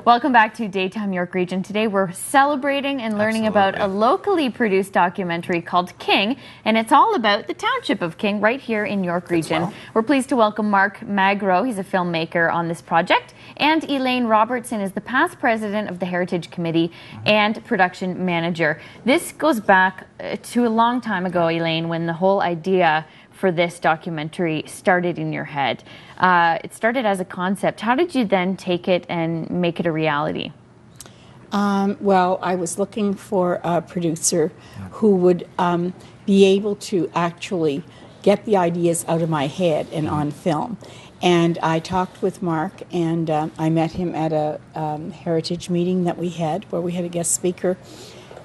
Welcome back to Daytime York Region. Today we're celebrating and learning about a locally produced documentary called King, and it's all about the township of King right here in York Region. We're pleased to welcome Mark Magro. He's a filmmaker on this project, and Elaine Robertson is the past president of the Heritage Committee and production manager. This goes back to a long time ago, Elaine, when the whole idea for this documentary started in your head. It started as a concept. How did you then take it and make it a reality? Well, I was looking for a producer who would be able to actually get the ideas out of my head and on film. And I talked with Mark, and I met him at a heritage meeting that we had, where we had a guest speaker.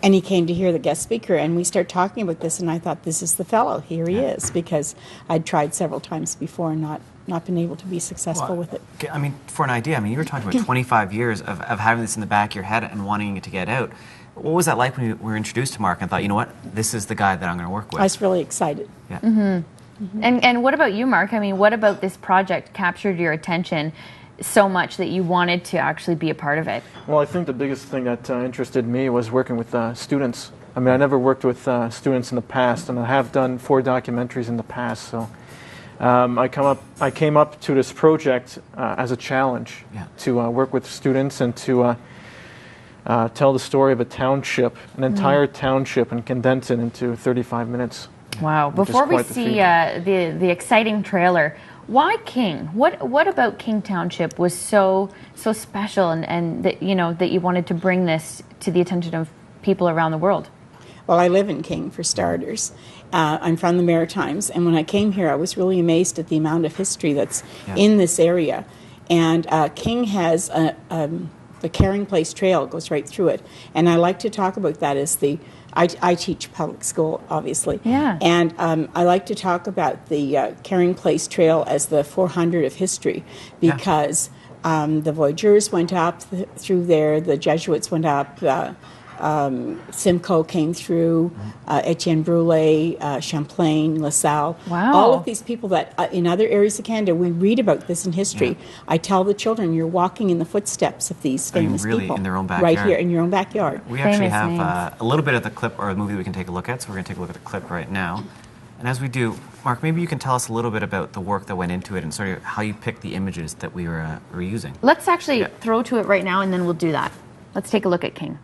And he came to hear the guest speaker, and we started talking about this, and I thought, this is the fellow. Here he is, because I'd tried several times before and not been able to be successful with it. I mean, for an idea, I mean, you were talking about 25 years of having this in the back of your head and wanting it to get out. What was that like when you were introduced to Mark and thought, you know what, this is the guy that I'm going to work with? I was really excited. Yeah. And what about you, Mark? I mean, what about this project captured your attention so much that you wanted to actually be a part of it? Well, I think the biggest thing that interested me was working with students. I mean, I never worked with students in the past, and I have done 4 documentaries in the past. So I came up to this project as a challenge to work with students and to tell the story of a township, an entire township, and condense it into 35 minutes. Wow! Before we see the exciting trailer, why King? What about King Township was so special, and that that you wanted to bring this to the attention of people around the world? Well, I live in King, for starters. I'm from the Maritimes, and when I came here, I was really amazed at the amount of history that's in this area. And King has the Caring Place Trail goes right through it, and I like to talk about that as the. I teach public school, obviously. Yeah. And I like to talk about the Caring Place Trail as the 400 of history, because the Voyageurs went up through there, the Jesuits went up, Simcoe came through, Etienne Brule, Champlain, LaSalle. Wow. All of these people that in other areas of Canada, we read about this in history. I tell the children, you're walking in the footsteps of these famous people. In their own backyard. Right here in your own backyard. We actually have a little bit of the clip or a movie that we can take a look at, so we're going to take a look at the clip right now. And as we do, Mark, maybe you can tell us a little bit about the work that went into it and sort of how you picked the images that we were using. Let's actually throw to it right now, and then we'll do that. Let's take a look at King.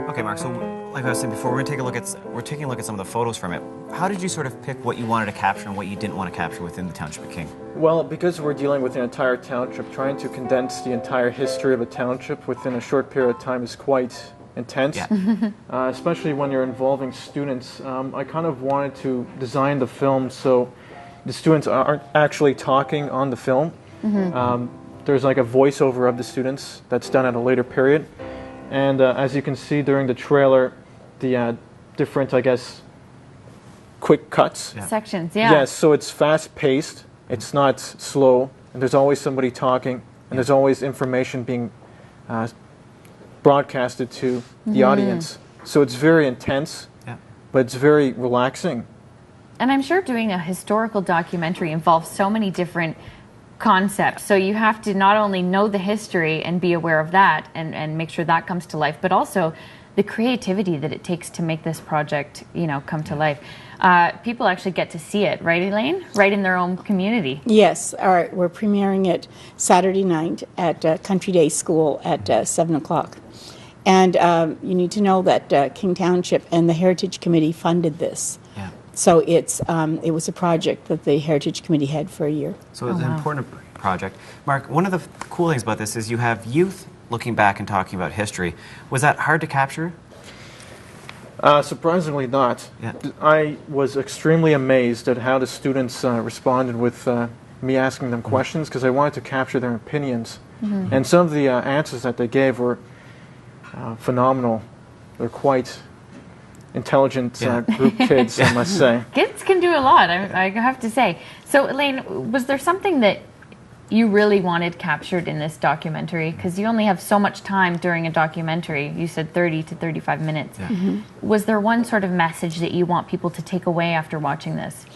Okay, Mark, so like I was saying before, we're taking a look at some of the photos from it. How did you sort of pick what you wanted to capture and what you didn't want to capture within the Township of King? Well, because we're dealing with an entire township, trying to condense the entire history of a township within a short period of time is quite intense, especially when you're involving students. I kind of wanted to design the film so the students aren't actually talking on the film. There's like a voiceover of the students that's done at a later period. And as you can see during the trailer, the different, I guess, quick cuts. Sections, Yes, so it's fast-paced, it's not slow, and there's always somebody talking, and there's always information being broadcasted to the audience. So it's very intense, but it's very relaxing. And I'm sure doing a historical documentary involves so many different concepts. So you have to not only know the history and be aware of that and make sure that comes to life, but also the creativity that it takes to make this project, come to life. People actually get to see it, right, Elaine? Right in their own community. Yes. All right. We're premiering it Saturday night at Country Day School at 7 o'clock. And you need to know that King Township and the Heritage Committee funded this. So it was a project that the Heritage Committee had for a year. So it was an important project. Mark, one of the cool things about this is you have youth looking back and talking about history. Was that hard to capture? Surprisingly not. I was extremely amazed at how the students responded with me asking them questions, because I wanted to capture their opinions. And some of the answers that they gave were phenomenal. They're quite intelligent group kids, I must say. Kids can do a lot, I have to say. So, Elaine, was there something that you really wanted captured in this documentary? Because you only have so much time during a documentary. You said 30 to 35 minutes. Yeah. Was there one sort of message that you want people to take away after watching this?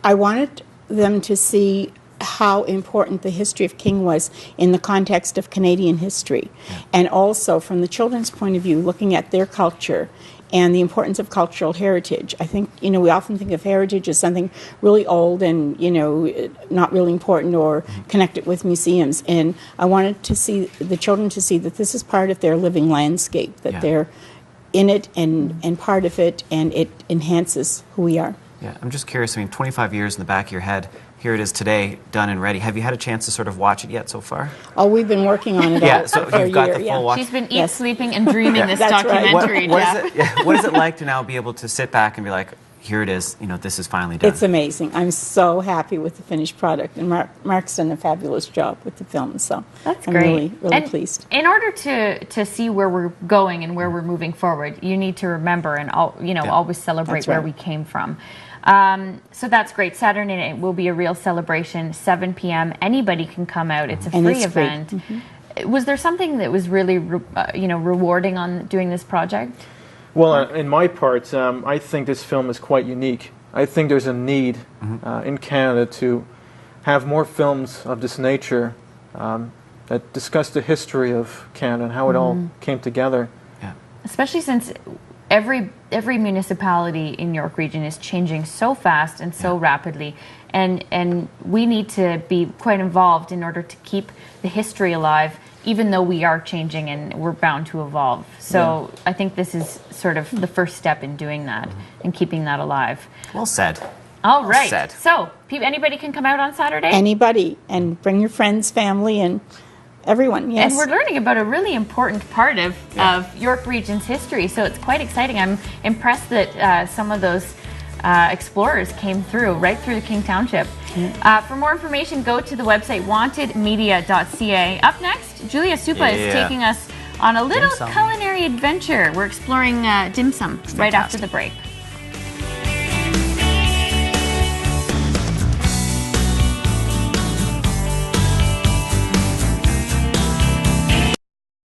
I wanted them to see how important the history of King was in the context of Canadian history. And also, from the children's point of view, looking at their culture and the importance of cultural heritage. I think, we often think of heritage as something really old and, not really important or connected with museums. And I wanted to see the children to see that this is part of their living landscape, that they're in it and part of it, and it enhances who we are. Yeah, I'm just curious, 25 years in the back of your head, here it is today, done and ready. Have you had a chance to sort of watch it yet so far? Oh, we've been working on it all so for you've got year, the full watch. She's been sleeping, and dreaming this That's right. documentary, What is it like to now be able to sit back and be like, here it is, this is finally done? It's amazing. I'm so happy with the finished product, and Mark's done a fabulous job with the film, so that's I'm great. really pleased. In order to see where we're going and where we're moving forward, you need to remember and always celebrate where we came from. So that's great. Saturday night will be a real celebration, 7 p.m. Anybody can come out. It's a free event. Was there something that was really, rewarding on doing this project? Well, in my part, I think this film is quite unique. I think there's a need in Canada to have more films of this nature that discuss the history of Canada and how it all came together. Yeah. Especially since every municipality in York Region is changing so fast and so rapidly, and we need to be quite involved in order to keep the history alive, even though we are changing and we're bound to evolve. So I think this is sort of the first step in doing that and keeping that alive. Well said. All right. Well said. So anybody can come out on Saturday? Anybody, and bring your friends, family, and everyone, yes. And we're learning about a really important part of York Region's history, so it's quite exciting. I'm impressed that some of those explorers came right through King Township. For more information, go to the website wantedmedia.ca. Up next, Julia Supa is taking us on a little culinary adventure. We're exploring dim sum right after the break.